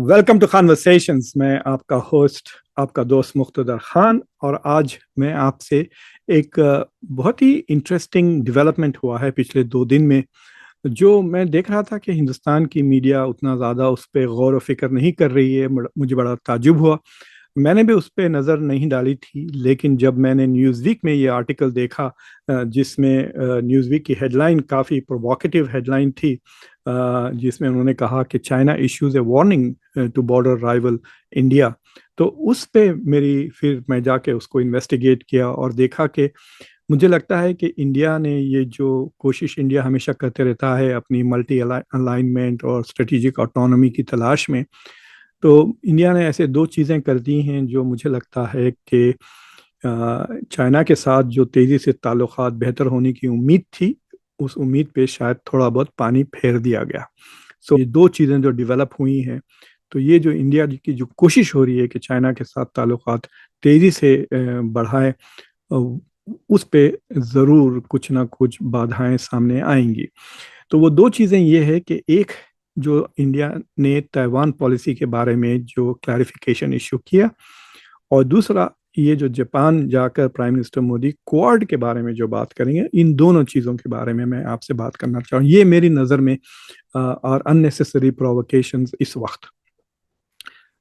Welcome to conversations. मैं आपका host, आपका दोस्त मुख्तदर खान। और आज मैं आपसे एक बहुत ही इंटरेस्टिंग डेवलपमेंट हुआ है पिछले 2 दिन में, जो मैं देख रहा था कि हिंदुस्तान की मीडिया उतना ज़्यादा उस पर गौर व फिक्र नहीं कर रही है। मुझे बड़ा ताज्जुब हुआ। मैंने भी उस पर नज़र नहीं डाली थी, लेकिन जब मैंने न्यूज़वीक में ये आर्टिकल देखा, जिसमें न्यूज़वीक की हेडलाइन काफ़ी प्रोवोकेटिव हेडलाइन थी, जिसमें उन्होंने कहा कि China issues a warning to border rival India. तो उस पे फिर मैं जाके उसको इन्वेस्टिगेट किया और देखा कि मुझे लगता है कि इंडिया ने ये जो कोशिश इंडिया हमेशा करते रहता है अपनी मल्टी अलाइनमेंट और स्ट्रेटेजिक ऑटोनॉमी की तलाश में, तो इंडिया ने ऐसे 2 चीज़ें कर दी हैं जो मुझे लगता है कि चाइना के साथ जो तेज़ी से ताल्लुकात बेहतर होने की उम्मीद थी, उस उम्मीद पे शायद थोड़ा बहुत पानी फेर दिया गया। ये 2 चीज़ें जो डेवलप हुई हैं, तो ये जो इंडिया की जो कोशिश हो रही है कि चाइना के साथ ताल्लुकात तेज़ी से बढ़ाए, उस पे ज़रूर कुछ ना कुछ बाधाएं सामने आएंगी। तो वो 2 चीज़ें ये है कि एक, जो इंडिया ने ताइवान पॉलिसी के बारे में जो क्लैरिफिकेशन इशू किया, और दूसरा ये जो जापान जाकर प्राइम मिनिस्टर मोदी क्वाड के बारे में जो बात करेंगे, इन दोनों चीज़ों के बारे में मैं आपसे बात करना चाहूँ। ये मेरी नज़र में और अननेसेसरी प्रोवोकेशंस इस वक्त।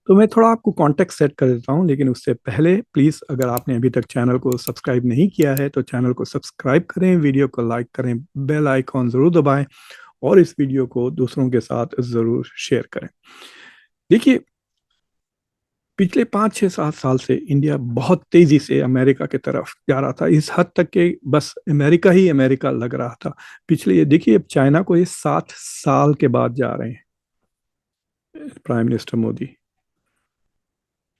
तो मैं थोड़ा आपको कॉन्टेक्स्ट सेट कर देता हूँ, लेकिन उससे पहले प्लीज़, अगर आपने अभी तक चैनल को सब्सक्राइब नहीं किया है तो चैनल को सब्सक्राइब करें, वीडियो को लाइक करें, बेल आइकॉन ज़रूर दबाएं और इस वीडियो को दूसरों के साथ ज़रूर शेयर करें। देखिए, पिछले 5 6 7 साल से इंडिया बहुत तेजी से अमेरिका की तरफ जा रहा था, इस हद तक कि बस अमेरिका ही अमेरिका लग रहा था। पिछले, ये देखिए, अब चाइना को ये 7 साल के बाद जा रहे हैं प्राइम मिनिस्टर मोदी।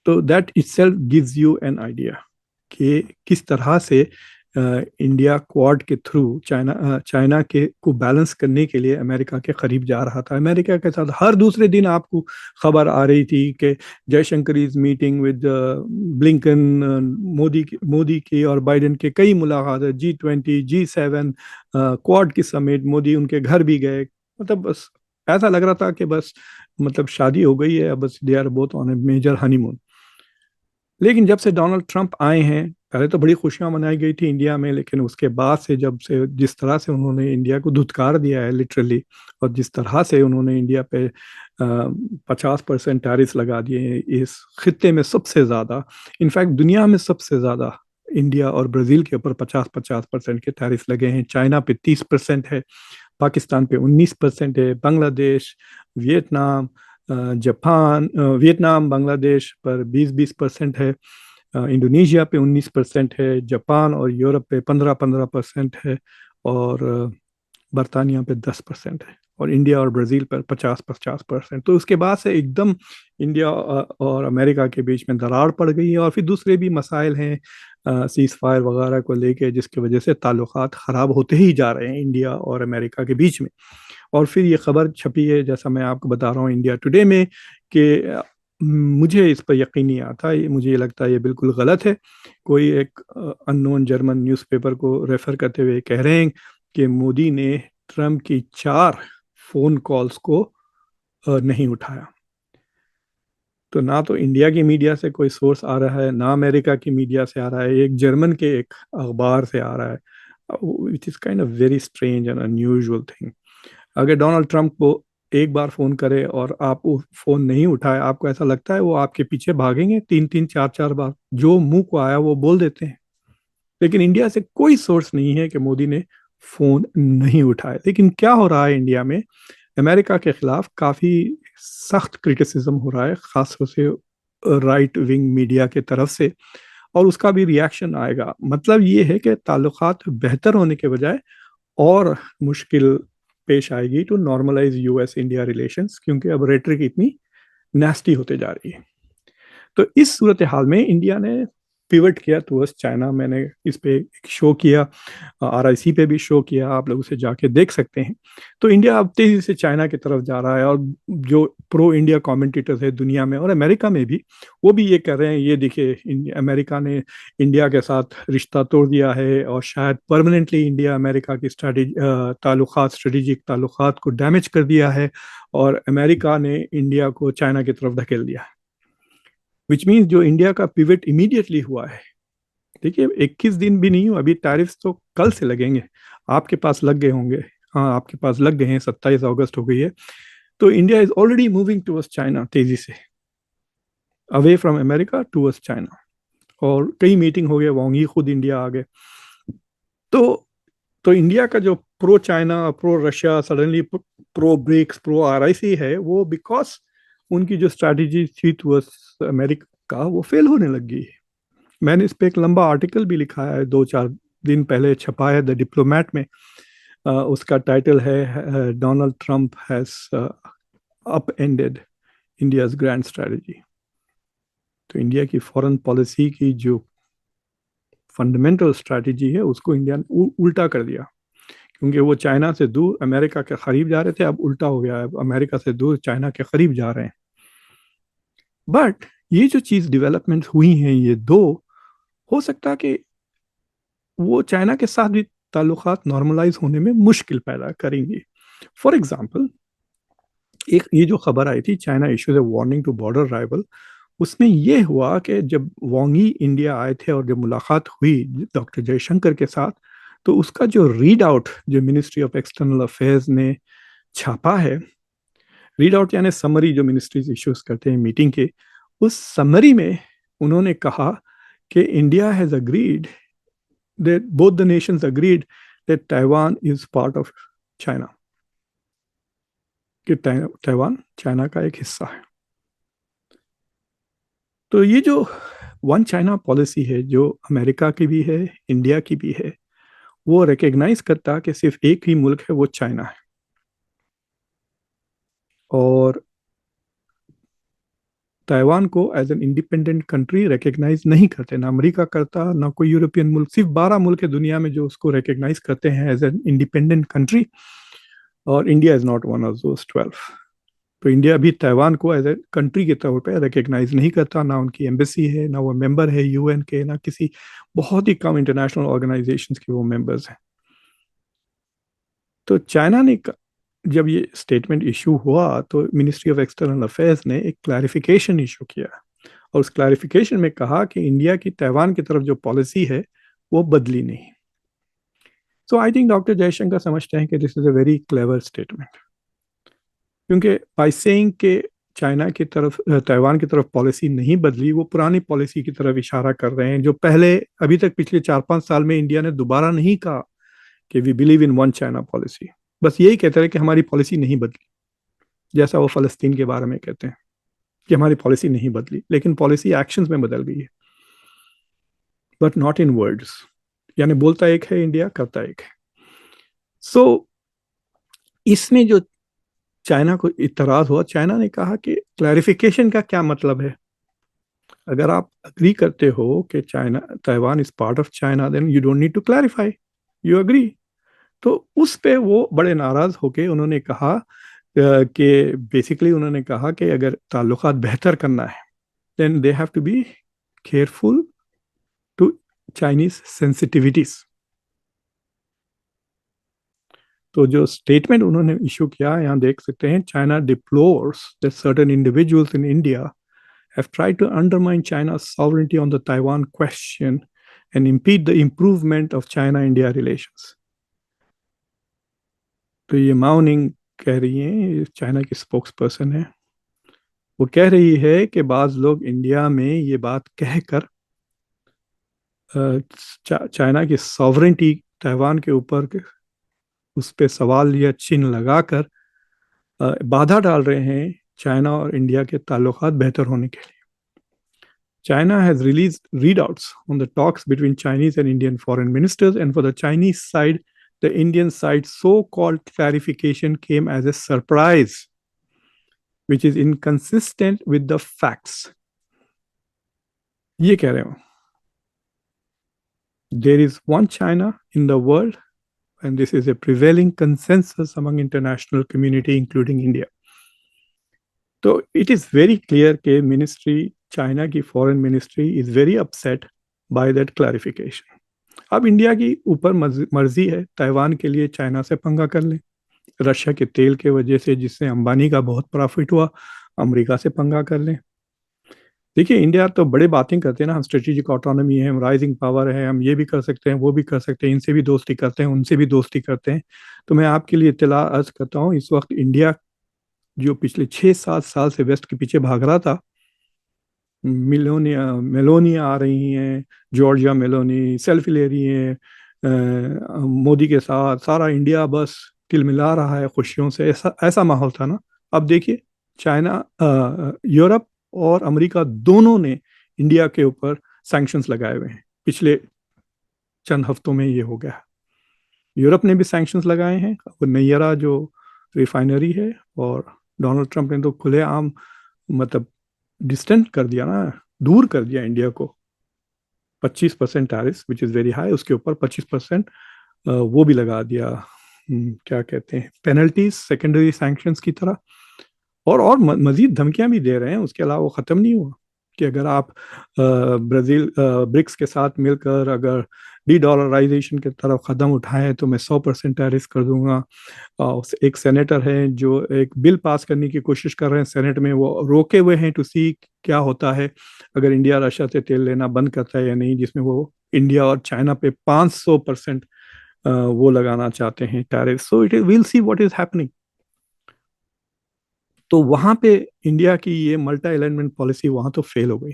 तो that itself gives you an idea कि किस तरह से इंडिया क्वाड के थ्रू चाइना के को बैलेंस करने के लिए अमेरिका के करीब जा रहा था। अमेरिका के साथ हर दूसरे दिन आपको खबर आ रही थी कि Jaishankar is meeting with Blinken, Modi की और बाइडेन के कई मुलाकात, G20 G7 क्वाड की समेत, मोदी उनके घर भी गए। मतलब बस ऐसा लग रहा था कि बस मतलब शादी हो गई है, अब बस they are both on a major honeymoon. लेकिन जब से डोनाल्ड ट्रंप आए हैं, पहले तो बड़ी खुशियां मनाई गई थी इंडिया में, लेकिन उसके बाद से जब से जिस तरह से उन्होंने इंडिया को धुतकार दिया है लिटरली, और जिस तरह से उन्होंने इंडिया पे 50% टैरिफ लगा दिए हैं, इस खित्ते में सबसे ज़्यादा, इनफैक्ट दुनिया में सबसे ज़्यादा इंडिया और ब्राज़ील के ऊपर 50-50% के टैरिफ लगे हैं। चाइना पे 30% है, पाकिस्तान पे 19% है, Bangladesh, Vietnam, Japan, Vietnam Bangladesh पर 20-20% है, इंडोनेशिया पे 19% है, जापान और यूरोप पे 15-15% है, और बरतानिया पे 10% है, और इंडिया और ब्राज़ील पर 50-50%। तो उसके बाद से एकदम इंडिया और अमेरिका के बीच में दरार पड़ गई है, और फिर दूसरे भी मसाइल हैं सीज फायर वगैरह को लेके, जिसकी वजह से ताल्लुकात ख़राब होते ही जा रहे हैं इंडिया और अमेरिका के बीच में। और फिर ये खबर छपी है, जैसा मैं आपको बता रहा हूँ, इंडिया टुडे में, कि मुझे इस पर यकीन नहीं आता, मुझे ये लगता है ये बिल्कुल गलत है। कोई एक अननोन जर्मन न्यूज़पेपर को रेफर करते हुए कह रहे हैं कि मोदी ने ट्रम्प की 4 फोन कॉल्स को नहीं उठाया। तो ना तो इंडिया की मीडिया से कोई सोर्स आ रहा है, ना अमेरिका की मीडिया से आ रहा है, एक जर्मन के एक अखबार से आ रहा है, which is kind of very strange and unusual thing. अगर डोनाल्ड ट्रंप को एक बार फोन करे और आप वो फोन नहीं उठाए, आपको ऐसा लगता है वो आपके पीछे भागेंगे 3-3 4-4 बार? जो मुंह को आया वो बोल देते हैं। लेकिन इंडिया से कोई सोर्स नहीं है कि मोदी ने फोन नहीं उठाए। लेकिन क्या हो रहा है इंडिया में, अमेरिका के खिलाफ काफी सख्त क्रिटिसिज्म हो रहा है, खासतौर से राइट विंग मीडिया के तरफ से, और उसका भी रिएक्शन आएगा। मतलब ये है कि ताल्लुकात बेहतर होने के बजाय और मुश्किल पेश आएगी to normalize US India relations, क्योंकि अब रेटरिक इतनी नेस्टी होते जा रही है। तो इस सूरत हाल में इंडिया ने पिवट किया टुवर्ड्स चाइना। मैंने इस पे एक शो किया, RIC पे भी शो किया, आप लोग उसे जाके देख सकते हैं। तो इंडिया अब तेजी से चाइना की तरफ जा रहा है, और जो प्रो इंडिया कमेंटेटर्स है दुनिया में और अमेरिका में भी, वो भी ये कर रहे हैं, ये देखिए अमेरिका ने इंडिया के साथ रिश्ता तोड़ दिया है, और शायद परमानेंटली इंडिया अमेरिका की स्ट्रेटेजिक ताल्लुकात को डैमेज कर दिया है, और अमेरिका ने इंडिया को चाइना की तरफ धकेल दिया। विच मीन्स जो इंडिया का पिवट इमीडिएटली हुआ है, देखिए 21 दिन भी नहीं हुआ, अभी टैरिफ्स तो कल से लगेंगे, आपके पास लग गए होंगे। हाँ, आपके पास लग गए हैं, 27 अगस्त हो गई है। तो India is already moving towards China तेजी से, away from America towards China. और कई मीटिंग हो गए, वांग ही खुद इंडिया आ गए। तो तो इंडिया का जो pro China, pro Russia, suddenly pro BRICS, pro RIC है, वो बिकॉज उनकी जो स्ट्रैटेजी थी टूवर्ड्स अमेरिका वो फेल होने लग गई है। मैंने इस पे एक लंबा आर्टिकल भी लिखा है, 2-4 दिन पहले छपा है द डिप्लोमेट में। उसका टाइटल है Donald Trump has up ended India's grand strategy. तो इंडिया की फॉरेन पॉलिसी की जो फंडामेंटल स्ट्रैटेजी है उसको इंडिया ने उल्टा कर दिया, क्योंकि वो चाइना से दूर अमेरिका के करीब जा रहे थे, अब उल्टा हो गया है, अमेरिका से दूर चाइना के करीब जा रहे हैं। बट ये जो चीज डेवलपमेंट हुई हैं ये दो, हो सकता है कि वो चाइना के साथ भी ताल्लुकात नॉर्मलाइज होने में मुश्किल पैदा करेंगी। फॉर एग्जाम्पल, एक ये जो खबर आई थी, China issues a warning to border rival, उसमें यह हुआ कि जब वांग ही इंडिया आए थे और जब मुलाकात हुई डॉक्टर जयशंकर के साथ, तो उसका जो रीड आउट जो मिनिस्ट्री ऑफ एक्सटर्नल अफेयर्स ने छापा है, रीड आउट यानी समरी जो मिनिस्ट्रीज इश्यूज करते हैं मीटिंग के, उस समरी में उन्होंने कहा कि India has agreed that both the nations agreed that Taiwan is part of China, कि ताइवान चाइना का एक हिस्सा है। तो ये जो वन चाइना पॉलिसी है, जो अमेरिका की भी है, इंडिया की भी है, वो रिकग्नाइज करता कि सिर्फ एक ही मुल्क है, वो चाइना है। और ताइवान को as an independent country recognise नहीं करते, ना अमेरिका करता, ना कोई यूरोपियन मुल्क। सिर्फ 12 मुल्क है दुनिया में जो उसको रिकग्नाइज करते हैं एज एन इंडिपेंडेंट कंट्री, और India is not one of those 12। तो इंडिया भी ताइवान को एज ए कंट्री के तौर पे रिकग्नाइज नहीं करता, ना उनकी एम्बेसी है, ना वो मेंबर है UN के, ना किसी बहुत ही कम इंटरनेशनल ऑर्गेनाइजेशंस के वो मेंबर्स हैं। तो चाइना ने जब ये स्टेटमेंट इशू हुआ, तो मिनिस्ट्री ऑफ एक्सटर्नल अफेयर्स ने एक क्लैरिफिकेशन इशू किया, और उस क्लैरिफिकेशन में कहा कि इंडिया की ताइवान की तरफ जो पॉलिसी है वो बदली नहीं। सो आई थिंक डॉक्टर जयशंकर समझते हैं कि this is a very clever statement, क्योंकि बाय सेइंग के चाइना की तरफ, ताइवान की तरफ पॉलिसी नहीं बदली, वो पुरानी पॉलिसी की तरफ इशारा कर रहे हैं, जो पहले अभी तक पिछले 4-5 साल में इंडिया ने दोबारा नहीं कहा कि we believe in one China policy. बस यही कहते रहे कि हमारी पॉलिसी नहीं बदली, जैसा वो फलस्तीन के बारे में कहते हैं कि हमारी पॉलिसी नहीं बदली, लेकिन पॉलिसी एक्शंस में बदल गई है, बट नॉट इन वर्ड्स। यानी बोलता एक है इंडिया, करता एक है। सो इसमें जो चाइना को इतराज हुआ, चाइना ने कहा कि क्लैरिफिकेशन का क्या मतलब है? अगर आप अग्री करते हो कि China Taiwan is part of China, then you don't need to clarify, you agree. तो उस पे वो बड़े नाराज होके उन्होंने कहा कि बेसिकली उन्होंने कहा कि अगर ताल्लुकात बेहतर करना है, then they have to be careful to Chinese sensitivities. तो जो स्टेटमेंट उन्होंने इशू किया, यहाँ देख सकते हैं, China deplores that certain individuals in India have tried to undermine China's sovereignty on the Taiwan question and impede the improvement of China-India relations. तो ये माओ निंग कह रही हैं, चाइना की स्पोक्स पर्सन है, वो कह रही है कि बाज लोग इंडिया में ये बात कहकर चाइना की सॉवरेंटी ताइवान के ऊपर उस पर सवाल या चिन्ह लगाकर बाधा डाल रहे हैं चाइना और इंडिया के ताल्लुकात बेहतर होने के लिए। China has released readouts on the talks between Chinese and Indian foreign ministers, and for the Chinese side, the Indian side's so-called clarification came as a surprise, which is inconsistent with the facts. ये कह रहे हो। There is one China in the world, and this is a prevailing consensus among international community, including India. तो it is very clear कि ministry, China की foreign ministry is very upset by that clarification. अब India की ऊपर मर्जी है, Taiwan के लिए चाइना से पंगा कर ले, रशिया के तेल के वजह से जिससे अंबानी का बहुत प्रॉफिट हुआ, अमेरिका से पंगा कर ले. देखिए, इंडिया तो बड़े बातें करते हैं ना, हम स्ट्रेटेजिक ऑटोनॉमी है, हम राइजिंग पावर है, हम ये भी कर सकते हैं, वो भी कर सकते हैं, इनसे भी दोस्ती करते हैं, उनसे भी दोस्ती करते हैं. तो मैं आपके लिए इत्तला अर्ज करता हूँ, इस वक्त इंडिया जो पिछले 6-7 साल से वेस्ट के पीछे भाग रहा था, मेलोनी आ रही हैं, जॉर्जिया मेलोनी सेल्फी ले रही हैं मोदी के साथ, सारा इंडिया बस तिलमिला रहा है खुशियों से, ऐसा ऐसा माहौल था ना. अब देखिए, चाइना, यूरोप और अमेरिका दोनों ने इंडिया के ऊपर सैंक्शंस लगाए हुए हैं. पिछले चंद हफ्तों में ये हो गया. यूरोप ने भी सैंक्शंस लगाए हैं, और नैयरा जो रिफाइनरी है, और डोनाल्ड ट्रंप ने तो खुलेआम मतलब डिस्टेंट कर दिया ना, दूर कर दिया इंडिया को. 25% tariff which is very high, उसके ऊपर 25% वो भी लगा दिया, क्या कहते हैं, पेनल्टीज, सेकेंडरी सैंक्शंस की तरह. और मजीद धमकियां भी दे रहे हैं. उसके अलावा वो ख़त्म नहीं हुआ कि अगर आप ब्राज़ील ब्रिक्स के साथ मिलकर अगर डी डॉलराइजेशन की तरफ कदम उठाएं तो मैं 100% टैरिफ कर दूंगा. एक सेनेटर है जो एक बिल पास करने की कोशिश कर रहे हैं सेनेट में, वो रोके हुए हैं टू सी क्या होता है अगर इंडिया रशिया से तेल लेना बंद करता है या नहीं, जिसमें वो इंडिया और चाइना पे 500% वो लगाना चाहते हैं tariff. So it will see what is happening. तो वहां पे इंडिया की ये मल्टी अलाइनमेंट पॉलिसी वहां तो फेल हो गई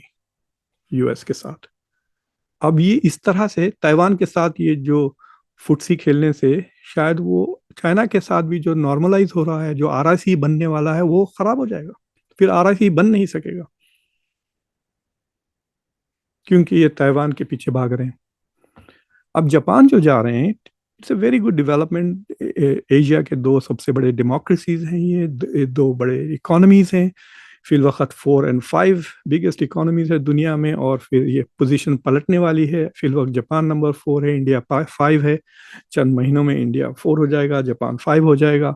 यूएस के साथ. अब ये इस तरह से ताइवान के साथ ये जो फुटसी खेलने से शायद वो चाइना के साथ भी जो नॉर्मलाइज हो रहा है, जो आरआईसी बनने वाला है, वो खराब हो जाएगा. फिर आरआईसी बन नहीं सकेगा क्योंकि ये ताइवान के पीछे भाग रहे हैं. अब जापान जो जा रहे हैं, it's a very good development. Asia के दो सबसे बड़े डेमोक्रेसीज हैं, ये दो बड़े इकोनॉमीज हैं. फिल वक्त 4 और 5 बिगेस्ट इकोनॉमीज है दुनिया में, और फिर ये पोजीशन पलटने वाली है. फिल वक्त जापान नंबर 4 है, इंडिया 5 है. चंद महीनों में इंडिया 4 हो जाएगा, जापान 5 हो जाएगा,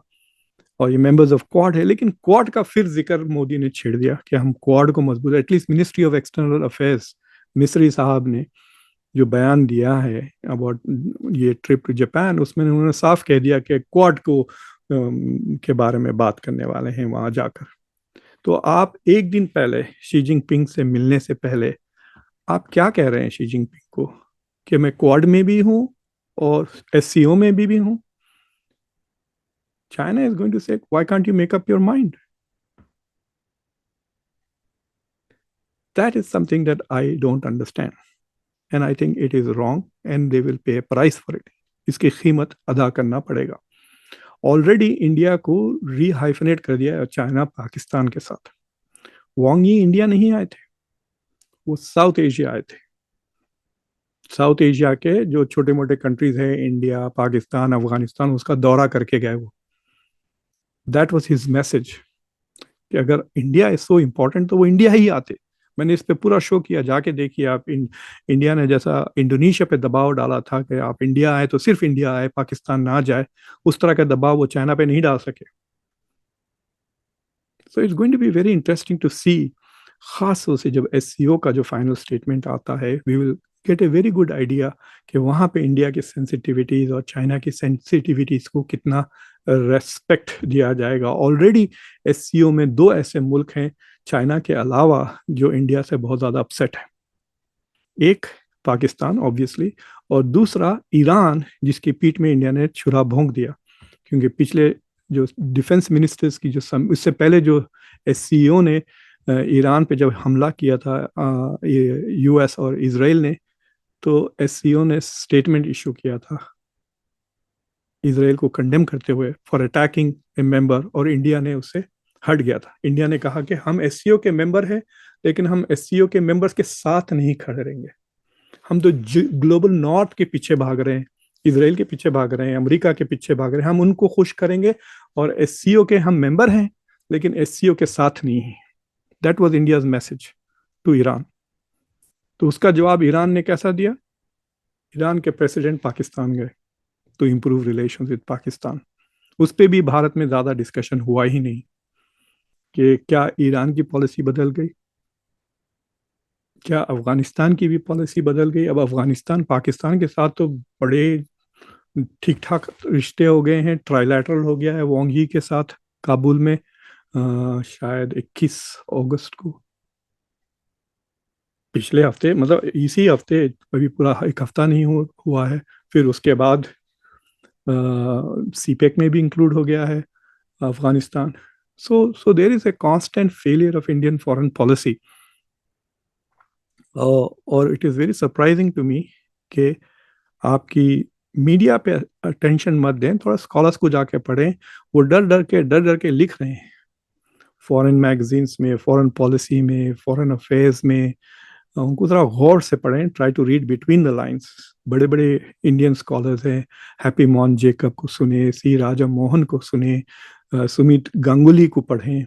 और ये मेंबर्स ऑफ क्वाड है. लेकिन क्वाड का फिर जिक्र मोदी ने छेड़ दिया कि हम क्वाड को मजबूत, at least ministry of external affairs मिस्री साहब ने जो बयान दिया है अबाउट ये ट्रिप टू जापान, उसमें उन्होंने साफ कह दिया कि क्वाड को के बारे में बात करने वाले हैं वहां जाकर. तो आप एक दिन पहले शी जिनपिंग से मिलने से पहले आप क्या कह रहे हैं शी जिनपिंग को कि मैं क्वाड में भी हूं और एससीओ में भी हूं. चाइना इज गोइंग टू से why can't you make up your mind. That is something that I don't understand, and I think it is wrong, and they will pay price for it. इसकी कीमत अदा करना पड़ेगा. Already India को रीहाइफनेट कर दिया है चाइना पाकिस्तान के साथ. वांग यी इंडिया नहीं आए थे, वो साउथ एशिया आए थे. साउथ एशिया के जो छोटे मोटे कंट्रीज हैं, इंडिया, पाकिस्तान, अफगानिस्तान, उसका दौरा करके गए वो. दैट वाज हिज मैसेज कि अगर इंडिया इज सो इम्पोर्टेंट तो वो इंडिया ही आते. मैंने इस पे पूरा शो किया, जाके देखिए आप. इंडिया ने जैसा इंडोनेशिया पे दबाव डाला था कि आप इंडिया आए तो सिर्फ इंडिया आए, पाकिस्तान ना जाए, उस तरह का दबाव वो चाइना पे नहीं डाल सके. So it's going to be very interesting to see. खास तौर से जब एससीओ का जो फाइनल स्टेटमेंट आता है, we will get a very good idea कि वहाँ पे इंडिया की सेंसिटिविटीज़ और चाइना की सेंसिटिविटीज़ को कितना रेस्पेक्ट दिया जाएगा. ऑलरेडी एससीओ में दो ऐसे मुल्क हैं चाइना के अलावा जो इंडिया से बहुत ज़्यादा अपसेट है. एक पाकिस्तान ऑब्वियसली, और दूसरा ईरान, जिसकी पीठ में इंडिया ने छुरा भोंक दिया. क्योंकि पिछले जो डिफेंस मिनिस्टर्स की जो इससे पहले जो एससीओ ने ईरान पे जब हमला किया था, यूएस और इसराइल ने, तो एससीओ ने स्टेटमेंट इशू किया था इसराइल को कंडेम करते हुए फॉर अटैकिंग ए मेंबर, और इंडिया ने उससे हट गया था. इंडिया ने कहा कि हम एससीओ के मेंबर हैं, लेकिन हम एससीओ के मेंबर्स के साथ नहीं खड़े रहेंगे. हम तो ग्लोबल नॉर्थ के पीछे भाग रहे हैं, इसराइल के पीछे भाग रहे हैं, अमेरिका के पीछे भाग रहे हैं. हम उनको खुश करेंगे, और एससीओ के हम मेंबर हैं लेकिन एससीओ के साथ नहीं है. That was India's message to Iran. तो उसका जवाब ईरान ने कैसा दिया? ईरान के प्रेसिडेंट पाकिस्तान गए to improve relation with Pakistan. उस पर भी भारत में ज़्यादा डिस्कशन हुआ ही नहीं कि क्या ईरान की पॉलिसी बदल गई, क्या अफगानिस्तान की भी पॉलिसी बदल गई। अब अफगानिस्तान पाकिस्तान के साथ तो बड़े ठीक ठाक रिश्ते हो गए हैं, ट्राइलैटरल हो गया है वांग ही के साथ काबुल में शायद 21 अगस्त को, पिछले हफ्ते, मतलब इसी हफ्ते, अभी पूरा एक हफ्ता नहीं हुआ है। फिर उसके बाद सीपेक में भी इंक्लूड हो गया है Afghanistan. So there is a constant failure of Indian foreign policy. और it is very surprising to me कि आपकी मीडिया पे अटेंशन मत दें, थोड़ा स्कॉलर्स को जाके पढ़ें। वो डर डर के लिख रहे हैं फॉरेन मैगजीन्स में, फॉरेन पॉलिसी में, फॉरेन अफेयर्स में। उनको ज़रा गौर से पढ़ें, try to read between the lines. बड़े बड़े इंडियन स्कॉलर्स हैं, हैप्पी मॉन जेकब को सुने, सी राजा मोहन को सुने, सुमित गांगुली को पढ़ें।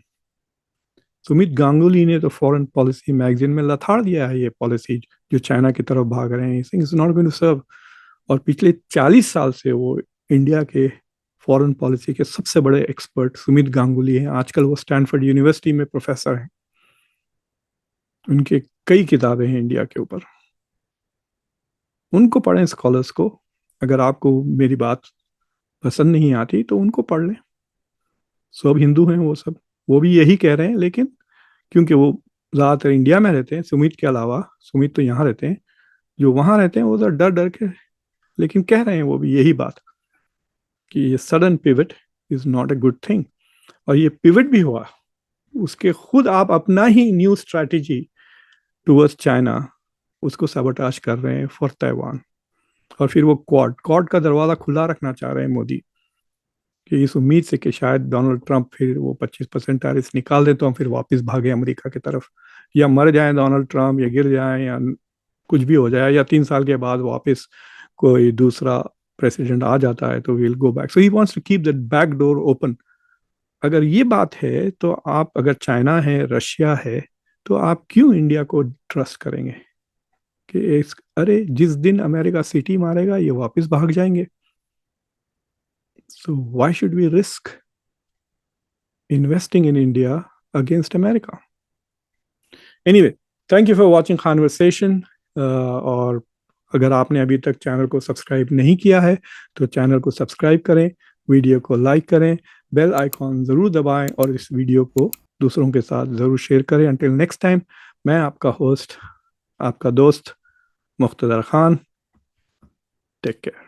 सुमित गांगुली ने तो फॉरेन पॉलिसी मैगजीन में लथाड़ दिया है ये पॉलिसी जो चाइना की तरफ भाग रहे हैं। Is not going to serve. और पिछले 40 साल से वो इंडिया के फॉरेन पॉलिसी के सबसे बड़े एक्सपर्ट सुमित गांगुली हैं। आजकल वो स्टैनफोर्ड यूनिवर्सिटी में प्रोफेसर हैं। उनके कई किताबें हैं इंडिया के ऊपर, उनको पढ़ें स्कॉलर्स को। अगर आपको मेरी बात पसंद नहीं आती तो उनको पढ़ लें। सब हिंदू हैं वो सब, वो भी यही कह रहे हैं, लेकिन क्योंकि वो ज़्यादातर इंडिया में रहते हैं, सुमित के अलावा, सुमित तो यहाँ रहते हैं, जो वहाँ रहते हैं वो तो डर डर के लेकिन कह रहे हैं वो भी यही बात कि ये sudden pivot is not a good thing. और ये पिवट भी हुआ, उसके खुद आप अपना ही न्यू स्ट्रैटेजी टुवर्ड्स चाइना उसको सबोटाज कर रहे हैं फॉर ताइवान। और फिर वो क्वाड का दरवाजा खुला रखना चाह रहे हैं मोदी, कि इस उम्मीद से कि शायद डोनाल्ड ट्रंप फिर वो 25% टैरिफ निकाल दे तो हम फिर वापस भागे अमेरिका की तरफ, या मर जाए डोनाल्ड ट्रंप, या गिर जाए, या कुछ भी हो जाए, या 3 साल के बाद वापस कोई दूसरा प्रेसिडेंट आ जाता है तो will go back. So he wants to keep that back door open. अगर ये बात है तो आप, अगर चाइना है, रशिया है, तो आप क्यों इंडिया को ट्रस्ट करेंगे कि अरे जिस दिन अमेरिका सिटी मारेगा ये वापस भाग जाएंगे। So why should we risk investing in India against America? Anyway, thank you for watching conversation. और अगर आपने अभी तक चैनल को सब्सक्राइब नहीं किया है तो चैनल को सब्सक्राइब करें, वीडियो को लाइक करें, बेल आइकॉन ज़रूर दबाएं और इस वीडियो को दूसरों के साथ ज़रूर शेयर करें। अंटिल नेक्स्ट टाइम, मैं आपका होस्ट, आपका दोस्त मुख्तदर खान। Take care.